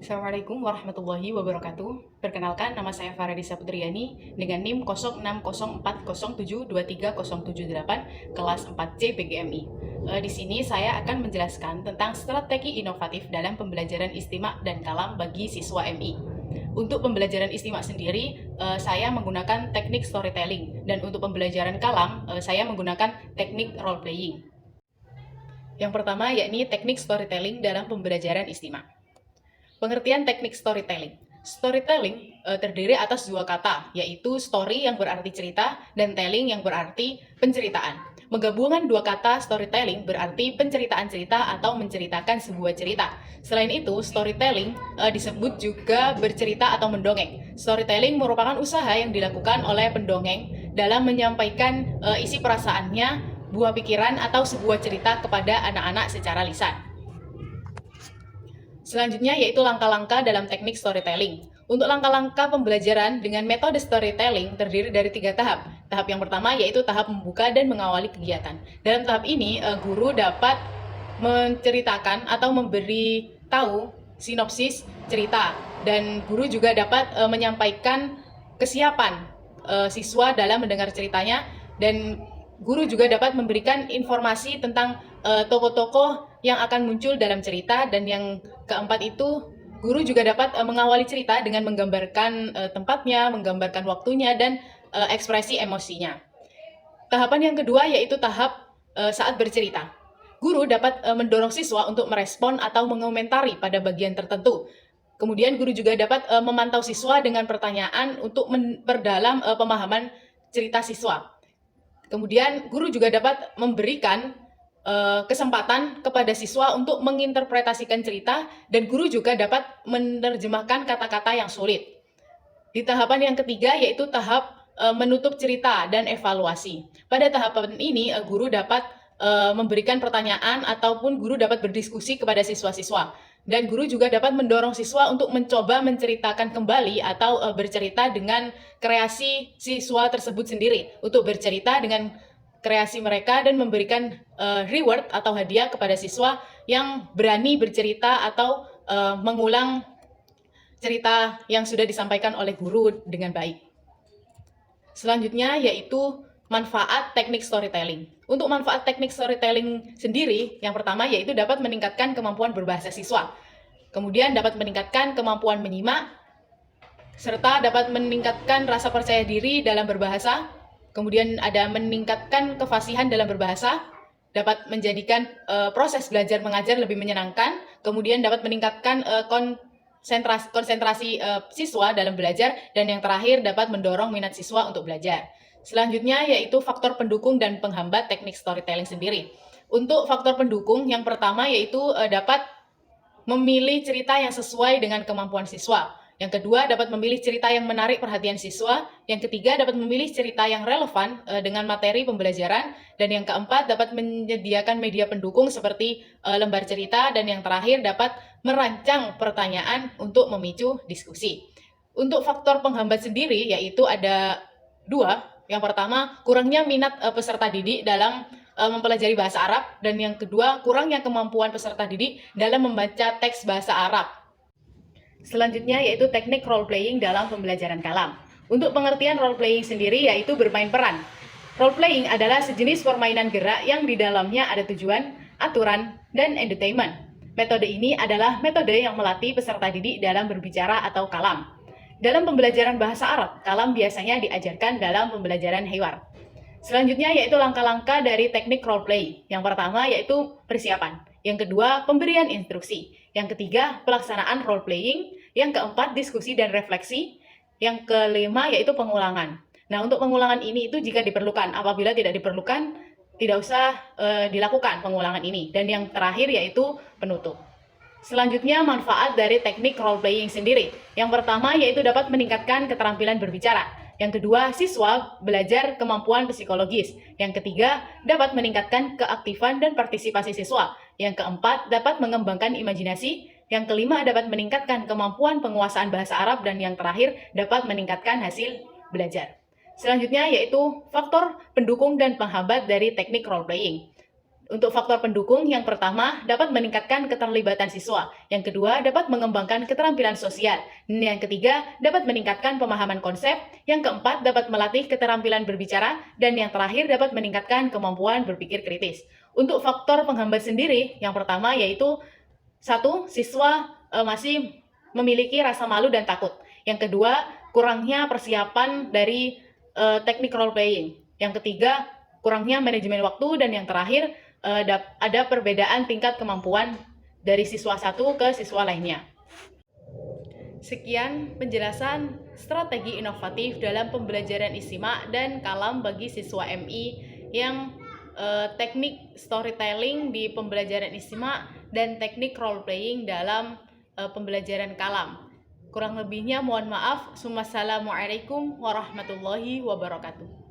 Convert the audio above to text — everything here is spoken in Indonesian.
Assalamualaikum warahmatullahi wabarakatuh. Perkenalkan, nama saya Faradisa Putriani dengan NIM 060407230778 kelas 4C PGMI. Di sini saya akan menjelaskan tentang strategi inovatif dalam pembelajaran istimak dan kalam bagi siswa MI. Untuk pembelajaran istimak sendiri, saya menggunakan teknik storytelling, dan untuk pembelajaran kalam, saya menggunakan teknik role playing. Yang pertama yakni teknik storytelling dalam pembelajaran istimak. Pengertian teknik storytelling. Storytelling terdiri atas dua kata, yaitu story yang berarti cerita dan telling yang berarti penceritaan. Menggabungkan dua kata storytelling berarti penceritaan cerita atau menceritakan sebuah cerita. Selain itu, storytelling disebut juga bercerita atau mendongeng. Storytelling merupakan usaha yang dilakukan oleh pendongeng dalam menyampaikan isi perasaannya, buah pikiran, atau sebuah cerita kepada anak-anak secara lisan. Selanjutnya yaitu langkah-langkah dalam teknik storytelling. Untuk langkah-langkah pembelajaran dengan metode storytelling terdiri dari 3 tahap. Tahap yang pertama yaitu tahap membuka dan mengawali kegiatan. Dalam tahap ini, guru dapat menceritakan atau memberi tahu sinopsis cerita, dan guru juga dapat menyampaikan kesiapan siswa dalam mendengar ceritanya, dan guru juga dapat memberikan informasi tentang tokoh-tokoh yang akan muncul dalam cerita. Dan yang keempat itu, guru juga dapat mengawali cerita dengan menggambarkan tempatnya, menggambarkan waktunya, dan ekspresi emosinya. Tahapan yang kedua yaitu tahap saat bercerita. Guru dapat mendorong siswa untuk merespon atau mengomentari pada bagian tertentu. Kemudian guru juga dapat memantau siswa dengan pertanyaan untuk memperdalam pemahaman cerita siswa. Kemudian guru juga dapat memberikan kesempatan kepada siswa untuk menginterpretasikan cerita, dan guru juga dapat menerjemahkan kata-kata yang sulit. Di tahapan yang ketiga yaitu tahap menutup cerita dan evaluasi. Pada tahapan ini guru dapat memberikan pertanyaan ataupun guru dapat berdiskusi kepada siswa-siswa, dan guru juga dapat mendorong siswa untuk mencoba menceritakan kembali atau bercerita dengan kreasi siswa tersebut sendiri, untuk bercerita dengan kreasi mereka dan memberikan reward atau hadiah kepada siswa yang berani bercerita atau mengulang cerita yang sudah disampaikan oleh guru dengan baik. Selanjutnya yaitu manfaat teknik storytelling. Untuk manfaat teknik storytelling sendiri, yang pertama yaitu dapat meningkatkan kemampuan berbahasa siswa. Kemudian dapat meningkatkan kemampuan menyimak, serta dapat meningkatkan rasa percaya diri dalam berbahasa. Kemudian ada meningkatkan kefasihan dalam berbahasa, dapat menjadikan proses belajar mengajar lebih menyenangkan. Kemudian dapat meningkatkan konsentrasi siswa dalam belajar, dan yang terakhir dapat mendorong minat siswa untuk belajar. Selanjutnya yaitu faktor pendukung dan penghambat teknik storytelling sendiri. Untuk faktor pendukung, yang pertama yaitu dapat memilih cerita yang sesuai dengan kemampuan siswa. Yang kedua, dapat memilih cerita yang menarik perhatian siswa. Yang ketiga, dapat memilih cerita yang relevan dengan materi pembelajaran. Dan yang keempat, dapat menyediakan media pendukung seperti lembar cerita. Dan yang terakhir, dapat merancang pertanyaan untuk memicu diskusi. Untuk faktor penghambat sendiri, yaitu ada 2. Yang pertama, kurangnya minat peserta didik dalam mempelajari bahasa Arab. Dan yang kedua, kurangnya kemampuan peserta didik dalam membaca teks bahasa Arab. Selanjutnya yaitu teknik role playing dalam pembelajaran kalam. Untuk pengertian role playing sendiri yaitu bermain peran. Role playing adalah sejenis permainan gerak yang di dalamnya ada tujuan, aturan, dan entertainment. Metode ini adalah metode yang melatih peserta didik dalam berbicara atau kalam. Dalam pembelajaran bahasa Arab, kalam biasanya diajarkan dalam pembelajaran hiwar. Selanjutnya yaitu langkah-langkah dari teknik role play. Yang pertama yaitu persiapan. Yang kedua, pemberian instruksi. Yang ketiga, pelaksanaan role playing. Yang keempat, diskusi dan refleksi. Yang kelima, yaitu pengulangan. Nah, untuk pengulangan ini itu jika diperlukan. Apabila tidak diperlukan, tidak usah dilakukan pengulangan ini. Dan yang terakhir yaitu penutup. Selanjutnya, manfaat dari teknik role playing sendiri. Yang pertama, yaitu dapat meningkatkan keterampilan berbicara. Yang kedua, siswa belajar kemampuan psikologis. Yang ketiga, dapat meningkatkan keaktifan dan partisipasi siswa. Yang keempat, dapat mengembangkan imajinasi. Yang kelima, dapat meningkatkan kemampuan penguasaan bahasa Arab. Dan yang terakhir, dapat meningkatkan hasil belajar. Selanjutnya yaitu faktor pendukung dan penghambat dari teknik role playing. Untuk faktor pendukung, yang pertama dapat meningkatkan keterlibatan siswa, yang kedua dapat mengembangkan keterampilan sosial, dan yang ketiga dapat meningkatkan pemahaman konsep, yang keempat dapat melatih keterampilan berbicara, dan yang terakhir dapat meningkatkan kemampuan berpikir kritis. Untuk faktor penghambat sendiri, yang pertama yaitu satu, siswa masih memiliki rasa malu dan takut. Yang kedua, kurangnya persiapan dari teknik role playing. Yang ketiga, kurangnya manajemen waktu, dan yang terakhir ada perbedaan tingkat kemampuan dari siswa satu ke siswa lainnya. Sekian penjelasan strategi inovatif dalam pembelajaran istimak dan kalam bagi siswa MI yang teknik storytelling di pembelajaran istimak dan teknik role playing dalam pembelajaran kalam. Kurang lebihnya mohon maaf. Wassalamualaikum warahmatullahi wabarakatuh.